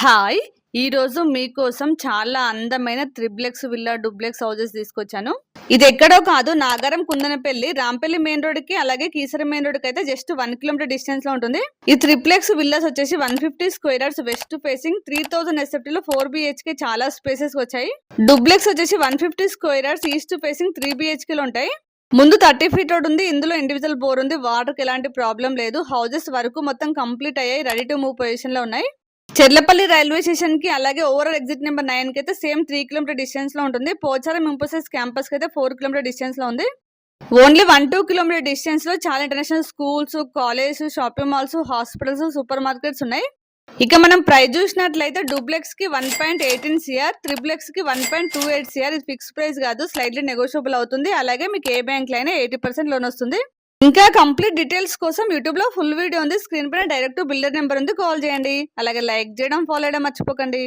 Hi! ఈరోజు మీకోసం చాలా అందమైన త్రిప్లెక్స్ విల్లా, డూప్లెక్స్ హౌసెస్ తీసుకొచ్చాను. ఇది ఎక్కడో కాదు, నాగారం కుందనపల్లి, రాంపల్లి మెయిన్ రోడ్‌కి అలాగే కీసర మెయిన్ రోడ్‌కి అయితే జస్ట్ 1 కిలోమీటర్ డిస్టెన్స్‌లో ఉంటుంది. ఈ త్రిప్లెక్స్ విల్లాస్ వచ్చేసి 150 square yards west facing 3000 ఎస్ఎఫ్టీలో 4 BHK చాలా స్పేసెస్ వచ్చాయి. డూప్లెక్స్ వచ్చేసి 150 స్క్వేర్ యార్డ్స్ ఈస్ట్ ఫేసింగ్ 3 BHKలో ఉంటాయి. ముందు 30 ఫీట్ రోడ్ ఉంది. ఇందులో ఇండివిజువల్ బోర్ ఉంది. వాటర్‌కి ఎలాంటి ప్రాబ్లం లేదు. హౌసెస్ వరకు మొత్తం కంప్లీట్ అయ్యాయి. రెడీ టు మూవ్ పొజిషన్‌లో ఉన్నాయి. చెర్లపల్లి రైల్వే స్టేషన్ కి అలాగే ఓవరాల్ ఎగ్జిట్ నెంబర్ 9 కి అయితే సేమ్ 3 కిలోమీటర్ డిస్టెన్స్ లో ఉంటుంది. పోచారం ఇంపోసిస్ క్యాంపస్ కి అయితే 4 కిలోమీటర్ డిస్టెన్స్ లో ఉంది. ఓన్లీ 1-2 కిలోమీటర్ డిస్టెన్స్ లో చాలా international schools, college, shopping malls, hospitals, super markets ఉన్నాయి. ఇక మనం ప్రైస్ చూసినట్లయితే డూప్లెక్స్ కి 1.18 CR, త్రిప్లెక్స్ కి 1.28 CR. ఇది ఫిక్స్ ప్రైస్ కాదు, స్లైట్లీ నెగోషియబుల్ అవుతుంది. అలాగే మీకు ఏ బ్యాంక్ లో అయినా 80% లోన్ వస్తుంది. ఇంకా కంప్లీట్ డీటెయిల్స్ కోసం యూట్యూబ్ లో ఫుల్ వీడియో ఉంది. స్క్రీన్ పైన డైరెక్ట్ బిల్డర్ నెంబర్ ఉంది, కాల్ చేయండి. అలాగే లైక్ చేయడం, ఫాలో చేయడం మర్చిపోకండి.